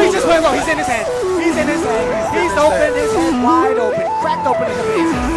he just went low. He's in his head. He's in his head. He's open. His head wide open. Cracked open in the face.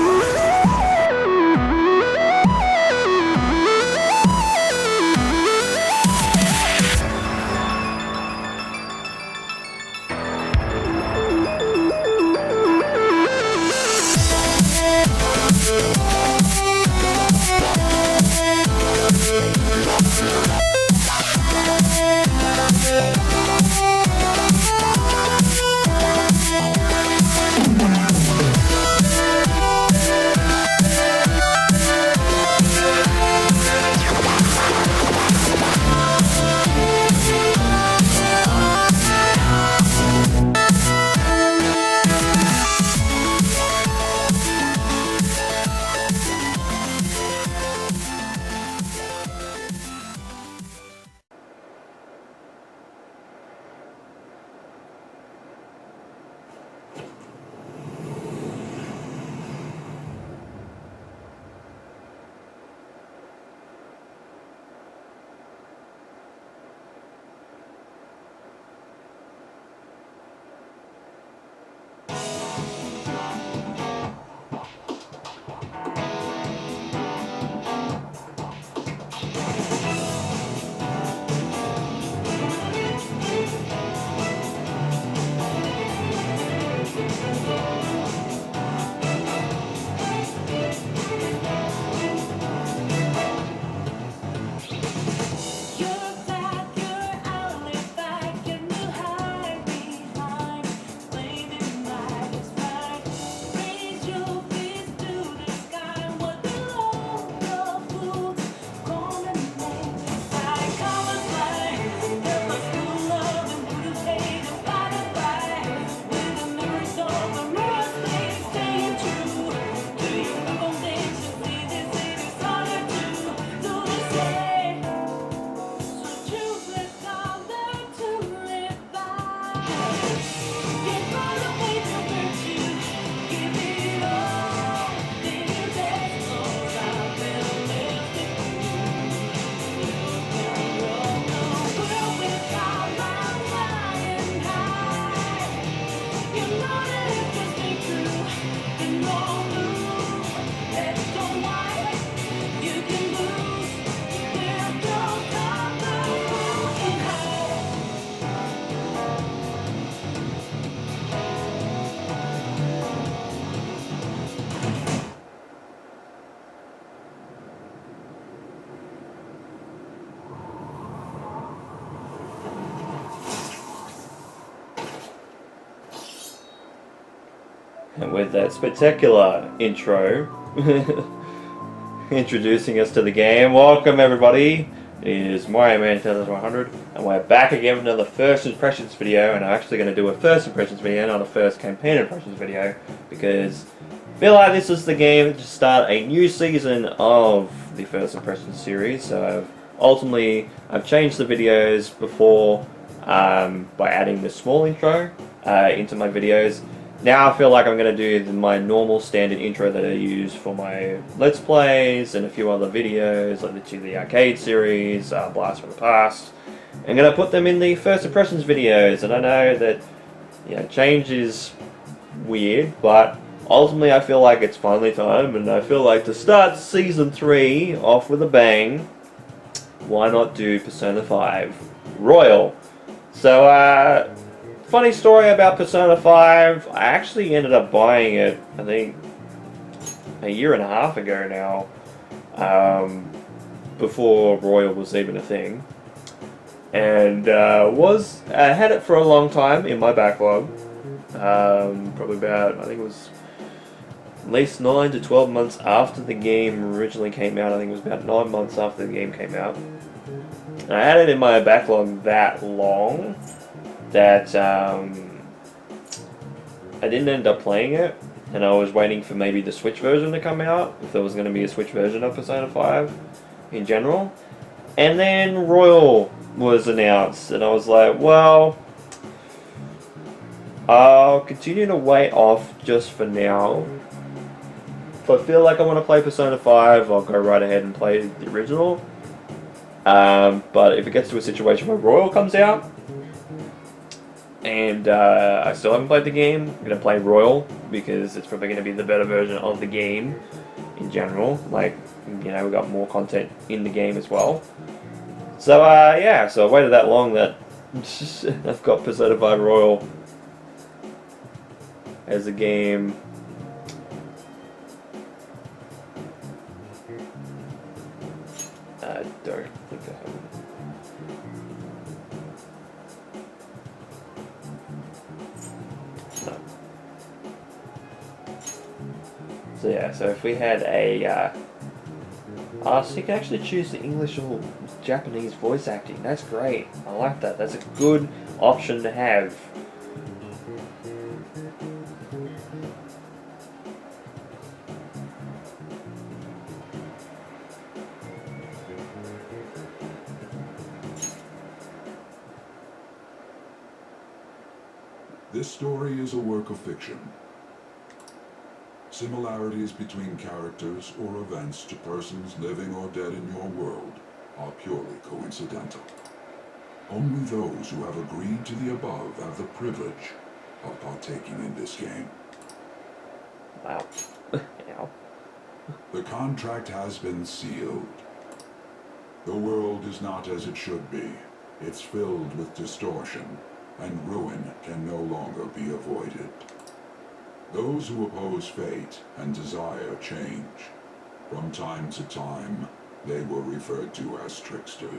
And with that spectacular intro, introducing us to the game, welcome everybody. It is Mario Man 2100, and we're back again with another first impressions video. And I'm actually going to do a first impressions video, not a first campaign impressions video, because I feel like this is the game to start a new season of the first impressions series. So I've changed the videos before by adding this small intro into my videos. Now I feel like I'm going to do my normal standard intro that I use for my Let's Plays and a few other videos, like the arcade series, Blast from the Past. I'm going to put them in the first impressions videos, and I know that change is weird, but ultimately I feel like it's finally time, and I feel like to start Season 3 off with a bang, why not do Persona 5 Royal? So, funny story about Persona 5, I actually ended up buying it, I think, a year and a half ago now, before Royal was even a thing, and I had it for a long time in my backlog, probably about, I think it was at least 9 to 12 months after the game originally came out. I think it was about 9 months after the game came out. And I had it in my backlog that long that I didn't end up playing it, and I was waiting for maybe the Switch version to come out, if there was going to be a Switch version of Persona 5 in general. And then Royal was announced, and I was like, well, I'll continue to wait off just for now. If I feel like I want to play Persona 5, I'll go right ahead and play the original. But if it gets to a situation where Royal comes out, And I still haven't played the game. I'm gonna play Royal because it's probably gonna be the better version of the game in general. Like, you know, we got more content in the game as well. So yeah, so I waited that long that I've got Persona 5 Royal as a game. I don't think I have it. No. So yeah, so if we had a so you can actually choose the English or Japanese voice acting. That's great. I like that. That's a good option to have. This story is a work of fiction. Similarities between characters or events to persons living or dead in your world are purely coincidental. Only those who have agreed to the above have the privilege of partaking in this game. Wow. Ow. The contract has been sealed. The world is not as it should be. It's filled with distortion, and ruin can no longer be avoided. Those who oppose fate and desire change. From time to time, they were referred to as tricksters.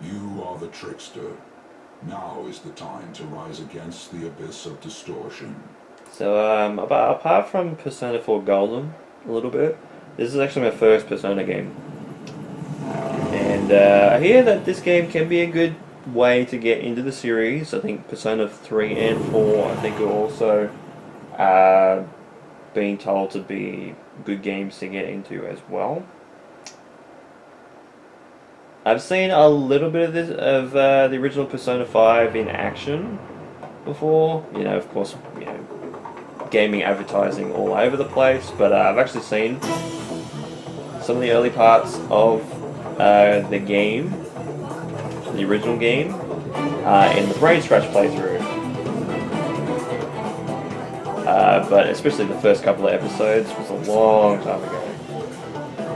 You are the trickster. Now is the time to rise against the abyss of distortion. So apart from Persona 4 Golden, a little bit, this is actually my first Persona game. And I hear that this game can be a good way to get into the series. I think Persona 3 and 4 I think are also being told to be good games to get into as well. I've seen a little bit of this the original Persona 5 in action before. You know, of course, you know, gaming advertising all over the place, but I've actually seen some of the early parts of the game, the original game, in the Brain Scratch playthrough. But especially the first couple of episodes was a long time ago.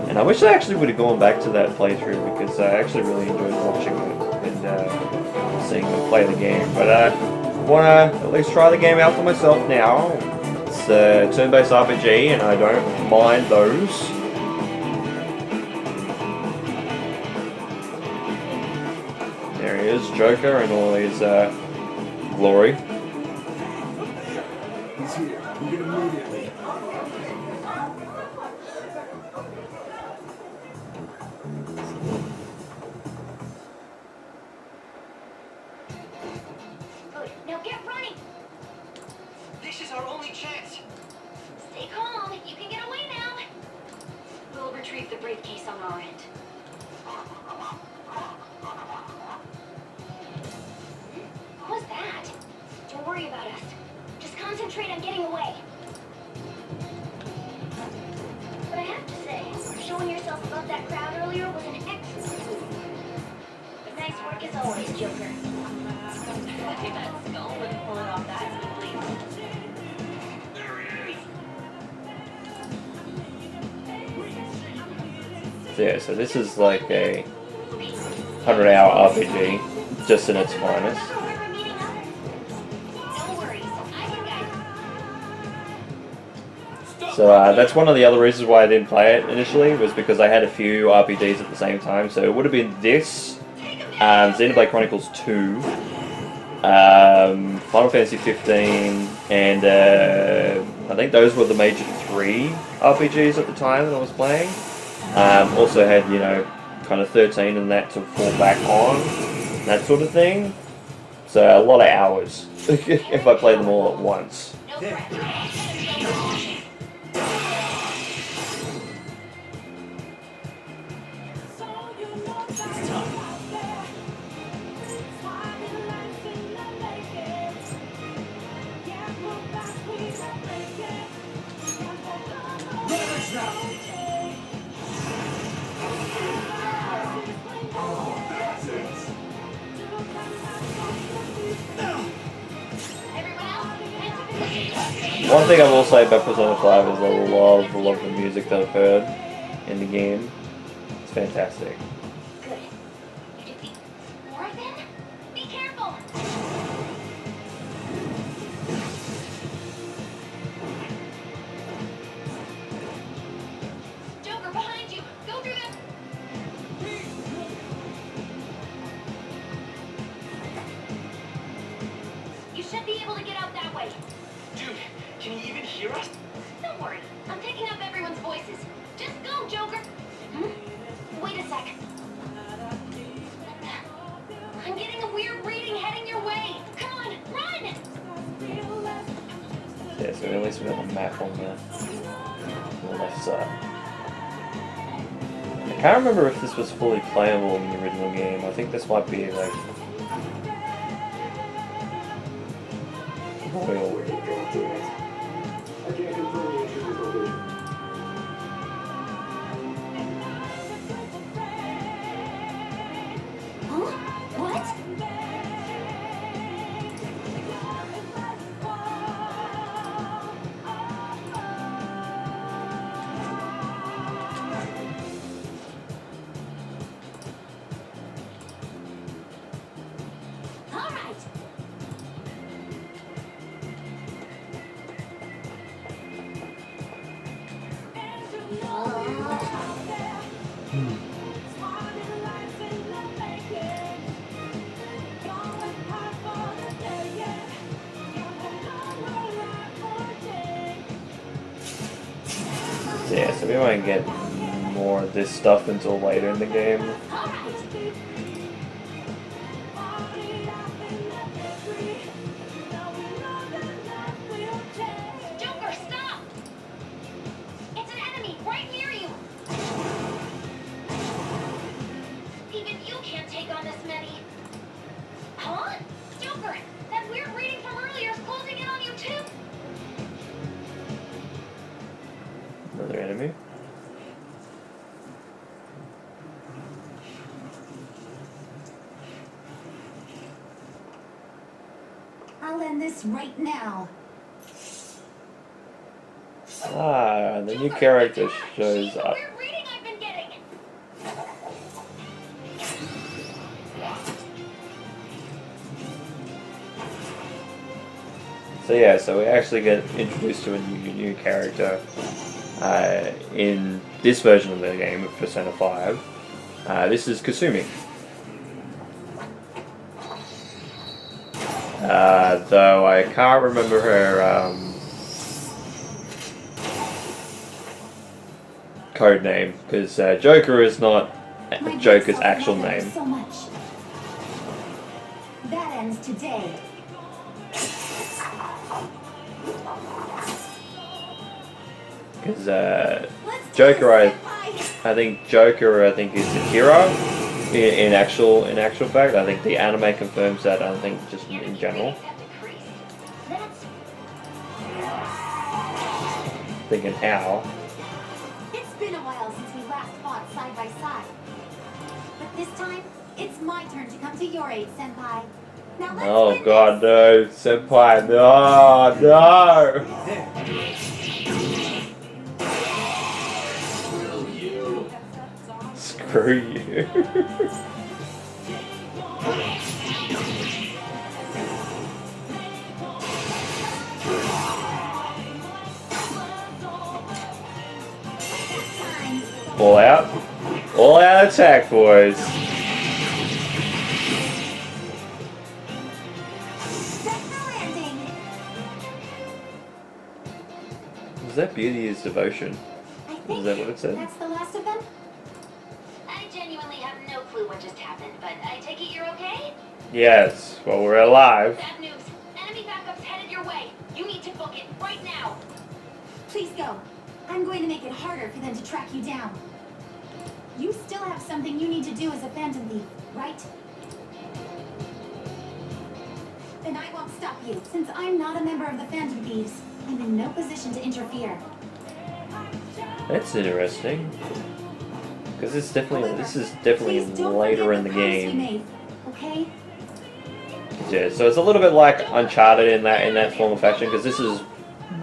And I wish I actually would have gone back to that playthrough because I actually really enjoyed watching it and seeing them play the game. But I want to at least try the game out for myself now. It's a turn-based RPG and I don't mind those. There he is, Joker, in all his glory. He's here. Move it immediately. Good. Now get running. This is our only chance. Stay calm. You can get away now. We'll retrieve the briefcase on our end. What was that? Don't worry about us. Just concentrate on getting away. But I have to say, showing yourself above that crowd earlier was an excellent move. Nice work as always, Joker. That skull wouldn't pull it off that smoothly. So yeah, so this is like a 100-hour RPG, just in its finest. So that's one of the other reasons why I didn't play it initially, was because I had a few RPGs at the same time. So it would have been this, Xenoblade Chronicles 2, Final Fantasy 15, and I think those were the major 3 RPGs at the time that I was playing. Also had, you know, kind of 13 and that to fall back on, that sort of thing. So a lot of hours if I played them all at once. One thing I will say about Persona 5 is I love the music that I've heard in the game. It's fantastic. Good. You did the... More then? Be careful! Joker, behind you! Go through the... You should be able to get out that way. Dude, can you even hear us? Don't worry. I'm picking up everyone's voices. Just go, Joker! Wait a sec. I'm getting a weird reading heading your way. Come on, run! Yeah, so at least we got the map on the left side. I can't remember if this was fully playable in the original game. I think this might be like royal. Huh? What? All right. Yeah, so we might get more of this stuff until later in the game. All right. Joker, stop! It's an enemy right near you. Even you can't take on this many. Huh? Joker, that weird reading from earlier is closing in on you too. Another enemy. I'll end this right now. Ah, the new character shows She's the up. weird reading I've been getting. So yeah, so we actually get introduced to a new character in this version of the game of Persona 5. This is Kasumi. Though I can't remember her code name, because Joker is not My Joker's grandson actual loved her name. So much. That ends today. Because Let's do Joker, this, Senpai. I think Joker, is the hero. In actual fact, I think the anime confirms that. I don't think just Your in general. readings have decreased. That's Thinking how. It's been a while since we last fought side by side. But this time, it's my turn to come to your aid, Senpai. Now let's Oh win god, this. no, senpai, no! Screw you. All out. All out attack, boys. Set the landing. Is that beauty is devotion? I think Is that what it said? that's the last of them. I genuinely have no clue what just happened, but I take it you're okay? Yes. Well, we're alive. Bad news. Enemy backup's headed your way. You need to book it right now. Please go. I'm going to make it harder for them to track you down. You still have something you need to do as a Phantom Thief, right? Then I won't stop you. Since I'm not a member of the Phantom Thieves, I'm in no position to interfere. That's interesting. Because this is However, definitely please don't later forget in the promise we game. made, okay? Yeah, so it's a little bit like Uncharted in that form of fashion, because this is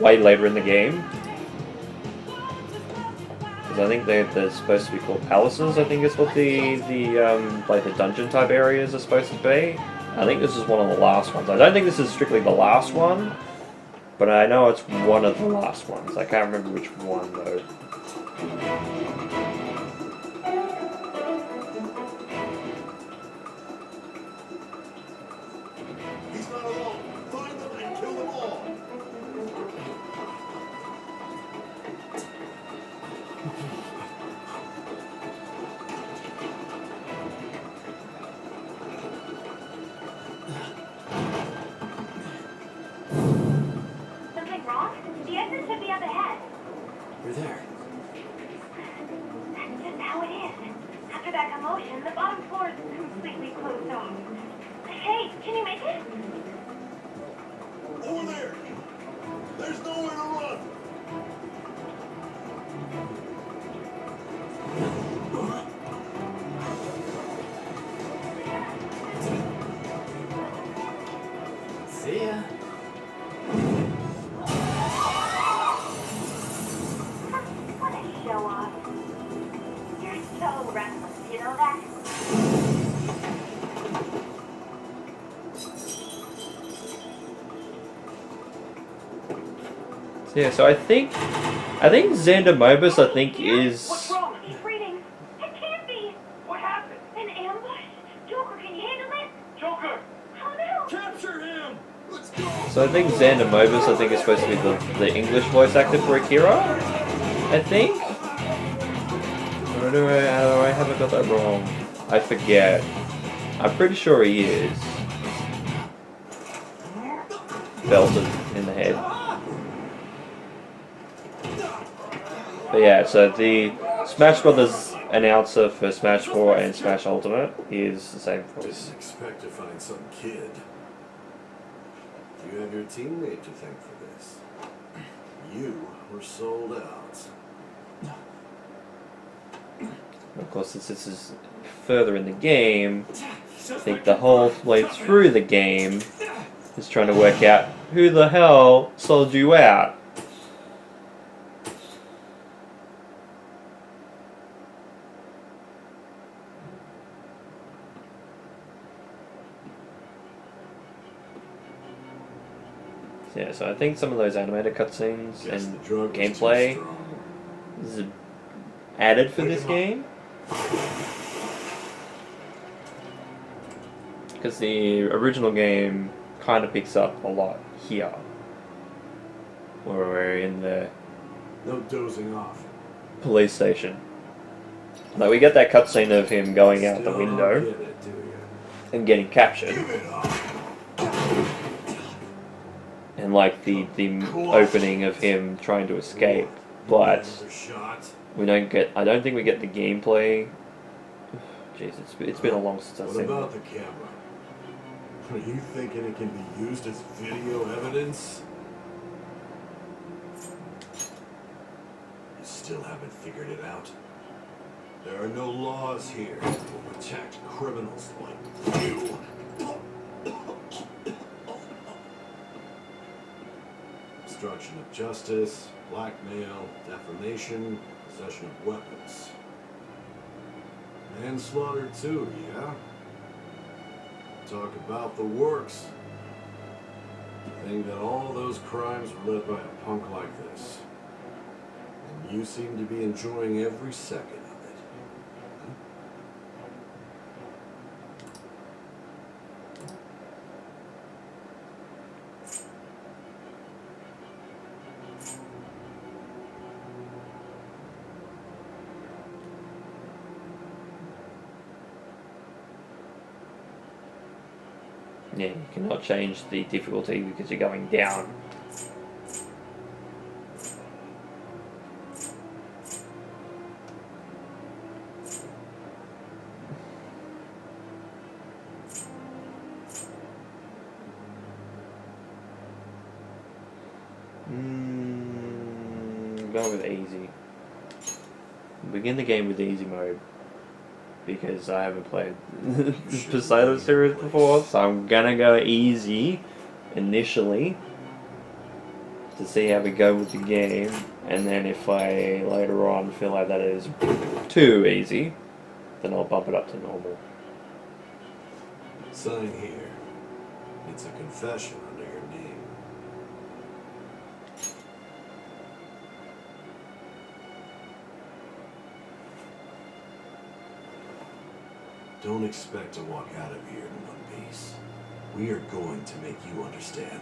way later in the game. Because I think they're supposed to be called palaces. I think is what the like the dungeon type areas are supposed to be. I think this is one of the last ones. I don't think this is strictly the last one, but I know it's one of the last ones. I can't remember which one though. He's not alone. Find them and kill them all. Something wrong? The exit should be up ahead. You're there. That's just how it is. After that commotion, the bottom floor is completely closed off. Hey, can you make it? Over there. There's nowhere to run. See ya. What a show off. You're so restless, you know that? Yeah, so I think Xander Mobus is What's wrong? He's breathing. It can't be. What happened? An ambush? Joker, can you handle it? Joker! Oh no! Capture him. Let's go. so I think Xander Mobus is supposed to be the English voice actor for Akira. I think. Or do I haven't got that wrong? I forget. I'm pretty sure he is. Belted in the head. But yeah, so the Smash Brothers announcer for Smash 4 and Smash Ultimate is the same voice. Didn't expect to find some kid. You have your teammate to thank for this. You were sold out. Of course, since this is further in the game, I think the whole way through the game is trying to work out who the hell sold you out. Yeah, so I think some of those animated cutscenes Guess and the drug was too gameplay strong. is added for this game. Because the original game kind of picks up a lot here. Where we're in the No dozing off. police station. Like, we get that cutscene of him going out the Still don't window get it, do you? and getting captured. Give it up. And like the opening of him trying to escape. But Another shot. we don't get, I don't think we get the gameplay. Jeez, it's been a long since I've What seen about it. the camera? Are you thinking it can be used as video evidence? You still haven't figured it out? There are no laws here that will protect criminals like you. Obstruction of justice, blackmail, defamation, possession of weapons. Manslaughter too, yeah? Talk about the works. Think that all those crimes were led by a punk like this. And you seem to be enjoying every second of it. Yeah, you cannot change the difficulty because you're going down. Go with easy. Begin the game with easy mode. Because I haven't played the Persona series before, so I'm gonna go easy initially. to see how we go with the game, and then if I later on feel like that is too easy, then I'll bump it up to normal. Sign here. It's a confession under your name. Don't expect to walk out of here in one piece. We are going to make you understand.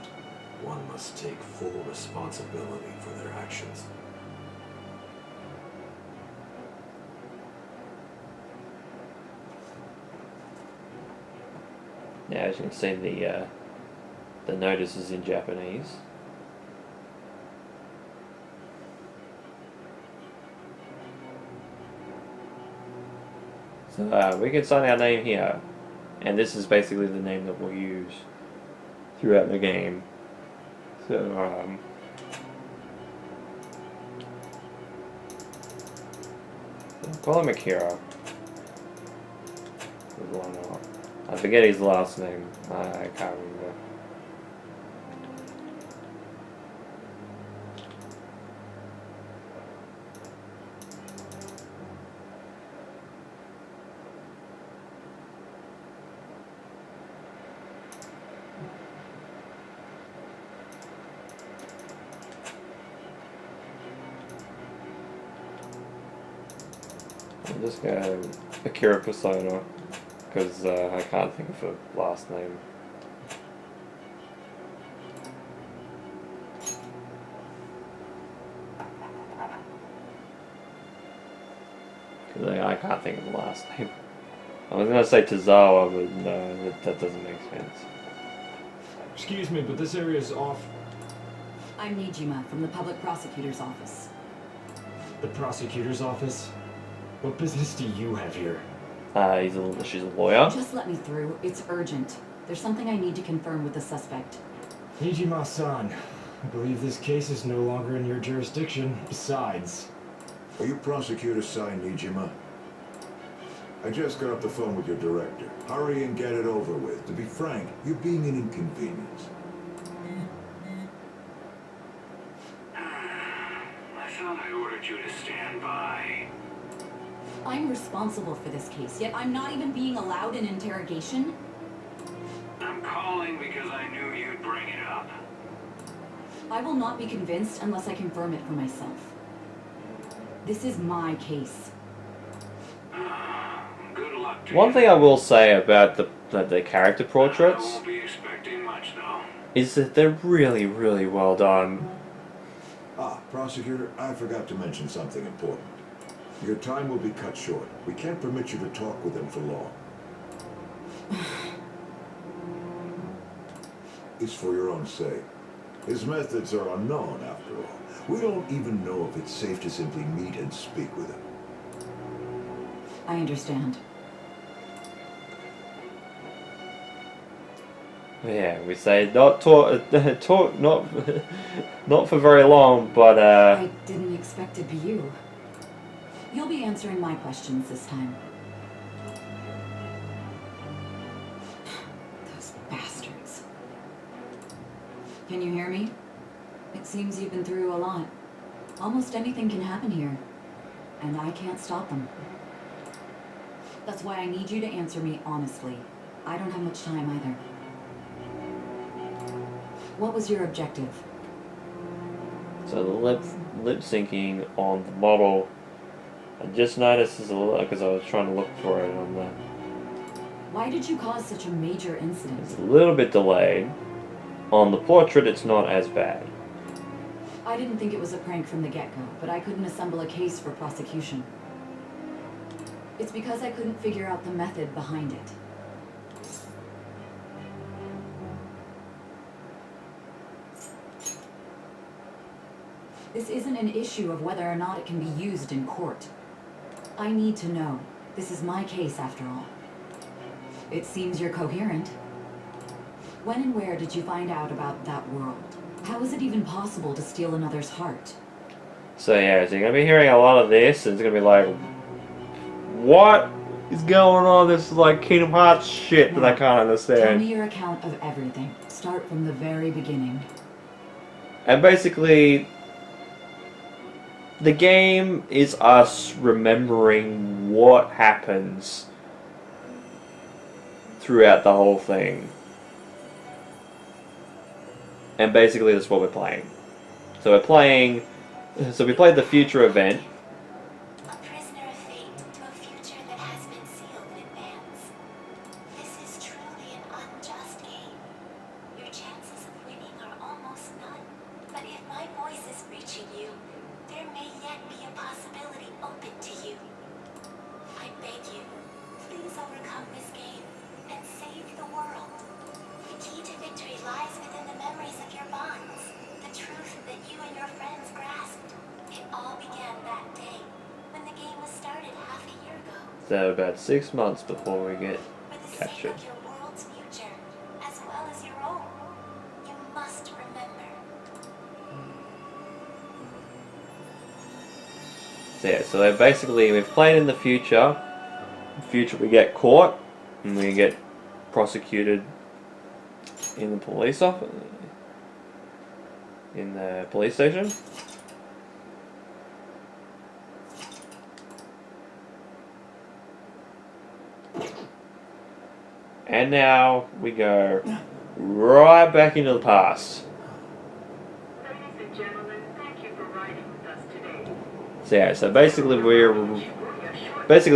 One must take full responsibility for their actions. Now, as you can see, the notice is in Japanese. So we can sign our name here, and this is basically the name that we'll use throughout the game. So I'll call him Akira. Why not? I forget his last name. I can't remember. I'm just gonna Akira Persona, because I can't think of a last name. Because I can't think of the last name. I was gonna say Tozawa, but no, that doesn't make sense. Excuse me, but this area is off. I'm Nijima from the Public Prosecutor's Office. The prosecutor's office? What business do you have here? She's a lawyer. Just let me through. It's urgent. There's something I need to confirm with the suspect. Nijima-san, I believe this case is no longer in your jurisdiction. Besides... Are you Prosecutor Sai Nijima? I just got off the phone with your director. Hurry and get it over with. To be frank, you're being an inconvenience. I thought I ordered you to stand by. I'm responsible for this case, yet I'm not even being allowed an interrogation? I'm calling because I knew you'd bring it up. I will not be convinced unless I confirm it for myself. This is my case. Good luck to One you. thing I will say about the character I portraits won't be expecting much, though. is that they're really, really well done. Ah, Prosecutor, I forgot to mention something important. Your time will be cut short. We can't permit you to talk with him for long. It's for your own sake. His methods are unknown, after all. We don't even know if it's safe to simply meet and speak with him. I understand. Yeah, we say not talk not for very long, but I didn't expect to be you. You'll be answering my questions this time. Those bastards. Can you hear me? It seems you've been through a lot. Almost anything can happen here, and I can't stop them. That's why I need you to answer me honestly. I don't have much time either. What was your objective? so the lip syncing on the model, I just noticed is a little because I was trying to look for it on the. Why did you cause such a major incident? It's a little bit delayed. On the portrait, it's not as bad. I didn't think it was a prank from the get-go, but I couldn't assemble a case for prosecution. It's because I couldn't figure out the method behind it. This isn't an issue of whether or not it can be used in court. I need to know. This is my case, after all. It seems you're coherent. When and where did you find out about that world? How is it even possible to steal another's heart? So yeah, so you're gonna be hearing a lot of this, and it's gonna be like, what is going on? This is like Kingdom Hearts shit that I can't Tell me understand. your account of everything. Start from the very beginning. And basically, the game is us remembering what happens throughout the whole thing. And basically that's what we're playing. So we played the future event. A prisoner of fate to a future that has been sealed in advance. This is truly an unjust game. Your chances of winning are almost none. But if my voice is reaching you, there may yet be a possibility open to you. I beg you, please overcome this game and save the world. The key to victory lies within the memories of your bonds. The truth that you and your friends grasped. It all began that day, when the game was started half a year ago. So about 6 months before we get For the sake captured. of your world's future, as well as your own, you must remember. So yeah, so basically we've played in the future. In the future we get caught and we get prosecuted in the police office, in the police station. And now we go right back into the past. Ladies and gentlemen, thank you for riding with us today. So yeah, so basically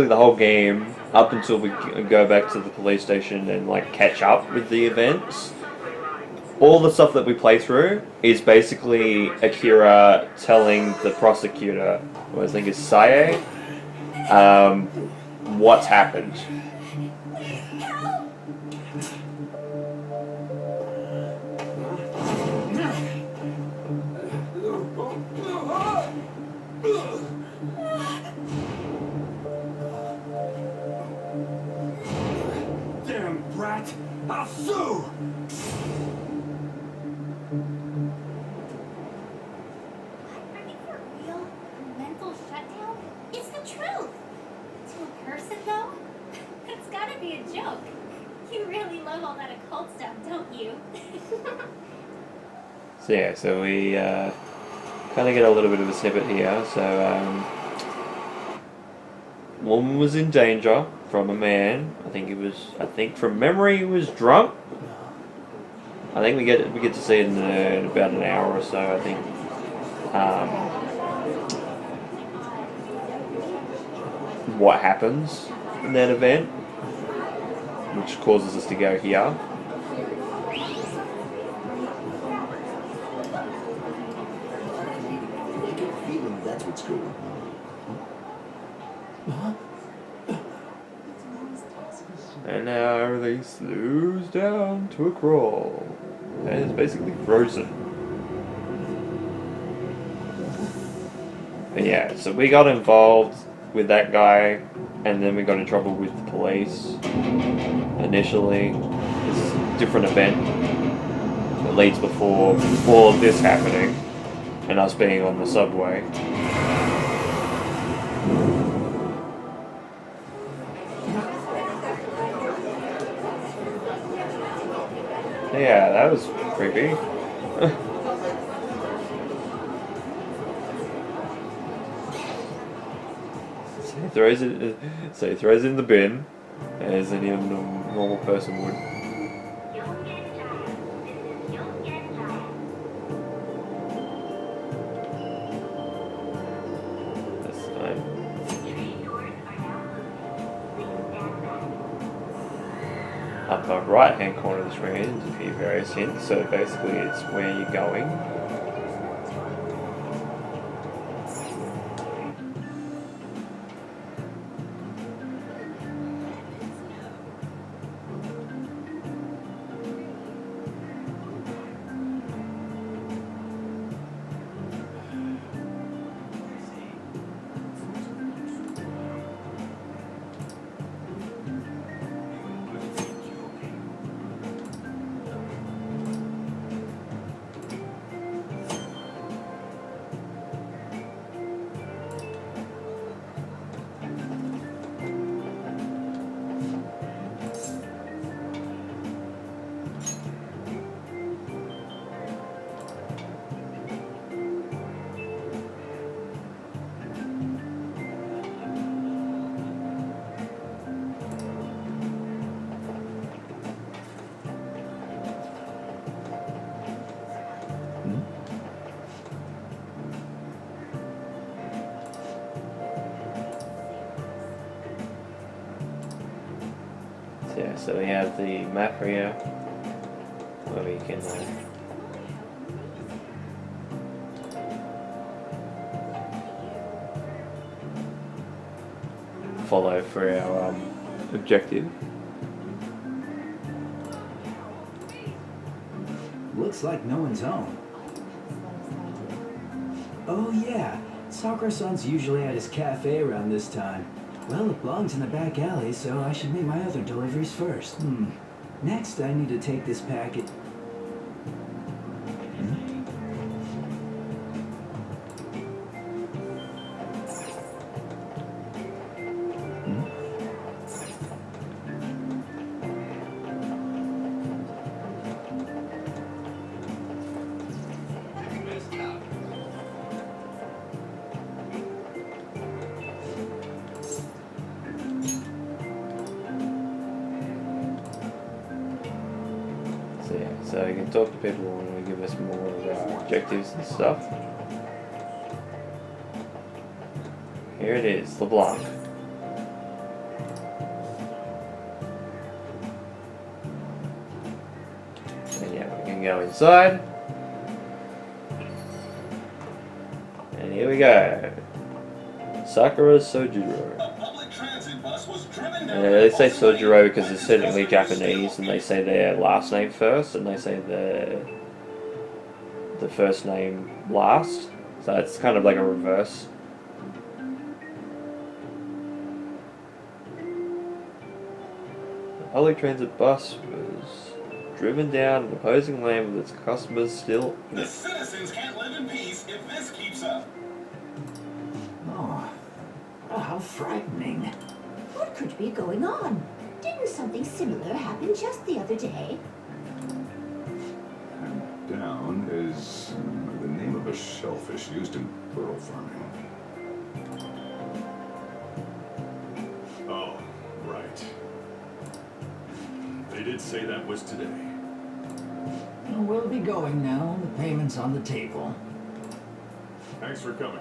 the whole game up until we go back to the police station and like catch up with the events. All the stuff that we play through is basically Akira telling the prosecutor, who I think is Sae, what's happened. Damn brat! I'll sue! Are you for real? A mental shutdown? It's the truth! To a person, though? That's gotta be a joke. You really love all that occult stuff, don't you? So yeah, so we kind of get a little bit of a snippet here. So woman was in danger from a man. I think from memory he was drunk. I think we get to see it in about an hour or so. I think. What happens in that event, which causes us to go here. That's what's going on. And now everything slows down to a crawl. And it's basically frozen. But yeah, so we got involved with that guy, and then we got in trouble with the police. Initially, this different event that leads before all of this happening, and us being on the subway. Yeah, that was creepy. So he throws it in the bin, as any normal person would. This time. Up the right hand corner of the screen is a few various hints, so basically it's where you're going. So, yeah, so we have the map here where we can follow for our objective. Looks like no one's home. Oh yeah, Sakura-san's usually at his cafe around this time. Well, it belongs in the back alley, so I should make my other deliveries first. Next, I need to take this packet. So you can talk to people and give us more objectives and stuff. Here it is, LeBlanc. And yeah, we can go inside. And here we go. Sakura Sojiro. They say Sojiro because it's technically Japanese, and they say their last name first, and they say the first name last. So it's kind of like a reverse. The public transit bus was driven down in the opposing lane with its customers still in The it. citizens can't live in peace if this keeps up. Oh, how frightening. What could be going on? Didn't something similar happen just the other day? Down is the name of a shellfish used in pearl farming. Oh, right. They did say that was today. We'll be going now. The payment's on the table. Thanks for coming.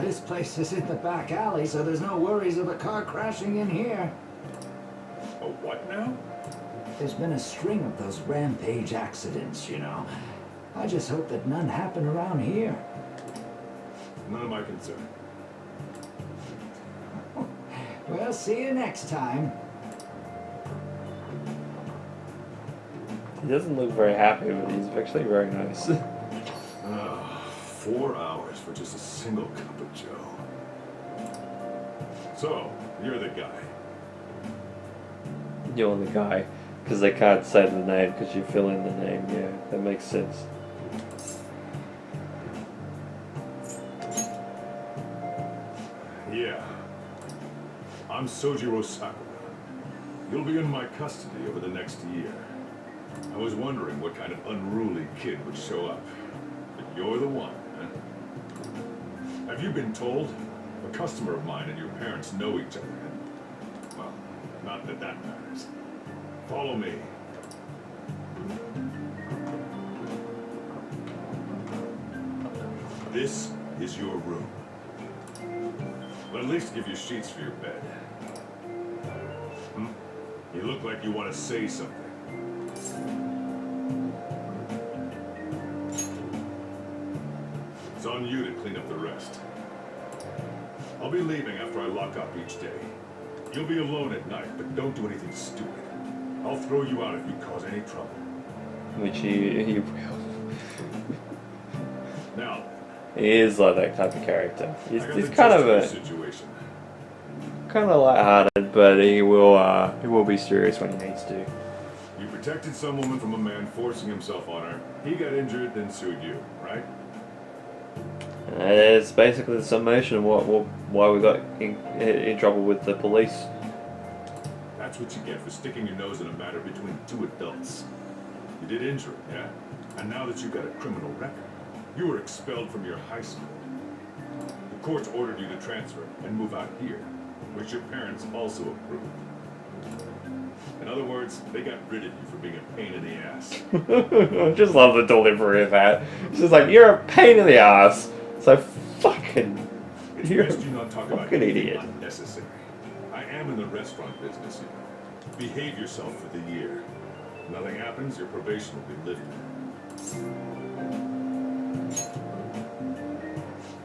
This place is in the back alley, so there's no worries of a car crashing in here. A what now? There's been a string of those rampage accidents, you know. I just hope that none happen around here. None of my concern. Well, see you next time. He doesn't look very happy, but he's actually very nice. 4 hours for just a single cup of joe. So, you're the guy. You're the guy, because they can't say the name because you fill in the name. Yeah, that makes sense. Yeah. I'm Sojiro Sakura. You'll be in my custody over the next year. I was wondering what kind of unruly kid would show up. But you're the one, huh? Have you been told? A customer of mine and your parents know each other. And, well, not that that matters. Follow me. This is your room. But at least give you sheets for your bed. You look like you want to say something. It's on you to clean up the rest. I'll be leaving after I lock up each day. You'll be alone at night, but don't do anything stupid. I'll throw you out if you cause any trouble. Which he will. Now, He is like that type of character. He's I got the kind gist of the a situation. kind of lighthearted, but he will be serious when he needs to. You protected some woman from a man forcing himself on her. He got injured, then sued you, right? It's basically the summation of why we got in trouble with the police. That's what you get for sticking your nose in a matter between two adults. You did injure him, yeah? And now that you've got a criminal record, you were expelled from your high school. The courts ordered you to transfer and move out here, which your parents also approved. In other words, they got rid of you for being a pain in the ass. I just love the delivery of that. It's just like, you're a pain in the ass. So fucking... It's You're best you not talk about fucking anything idiot. unnecessary. I am in the restaurant business, you know. Behave yourself for the year. Nothing happens, your probation will be lifted.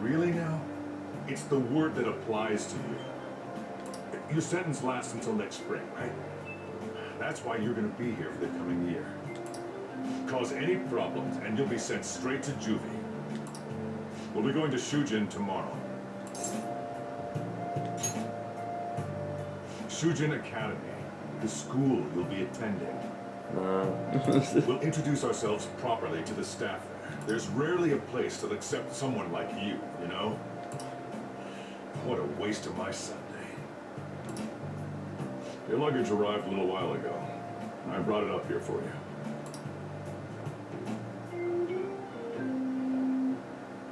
Really now? It's the word that applies to you. Your sentence lasts until next spring, right? That's why you're gonna be here for the coming year. Cause any problems, and you'll be sent straight to juvie. We'll be going to Shujin tomorrow. Shujin Academy, the school you'll be attending. We'll introduce ourselves properly to the staff there. There's rarely a place that'll accept someone like you, you know? What a waste of my Sunday. Your luggage arrived a little while ago. I brought it up here for you.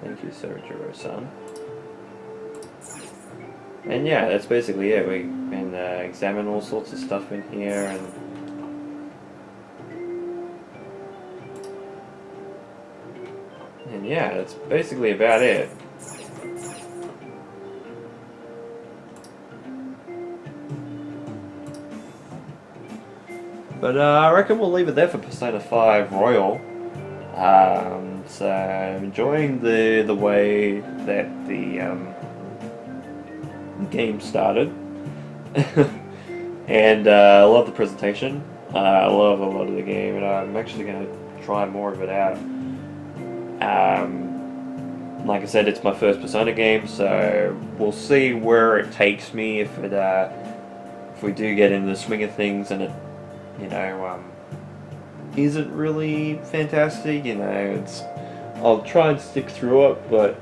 Thank you, Sojiro-san. And yeah, that's basically it. We can examine all sorts of stuff in here, and yeah, that's basically about it. But I reckon we'll leave it there for Persona 5 Royal. So I'm enjoying the way that the game started, and I love the presentation. I love a lot of the game, and I'm actually going to try more of it out. Like I said, it's my first Persona game, so we'll see where it takes me. If we do get into the swing of things, and it, you know, isn't really fantastic, you know, I'll try and stick through it, but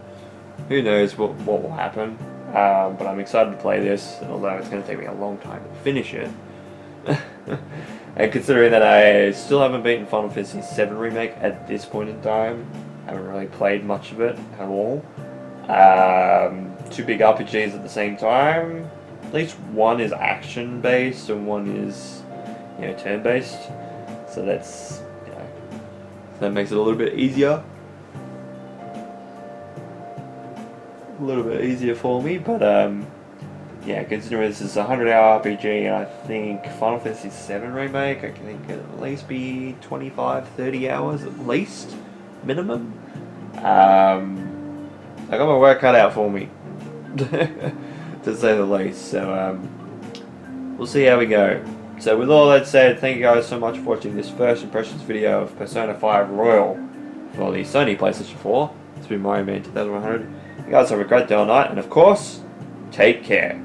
who knows what will happen. But I'm excited to play this, although it's going to take me a long time to finish it. And considering that I still haven't beaten Final Fantasy VII Remake at this point in time, I haven't really played much of it at all. Two big RPGs at the same time. At least one is action-based and one is, you know, turn-based. So that's, you know, that makes it a little bit easier. A little bit easier for me, but yeah, considering this is a 100-hour RPG, and I think Final Fantasy VII Remake, I think it'll at least be 25-30 hours at least, minimum. I got my work cut out for me, to say the least. So we'll see how we go. So with all that said, thank you guys so much for watching this first impressions video of Persona 5 Royal for the Sony PlayStation 4. It's been Mario Man 2100. You guys have a great day or night, and of course, take care.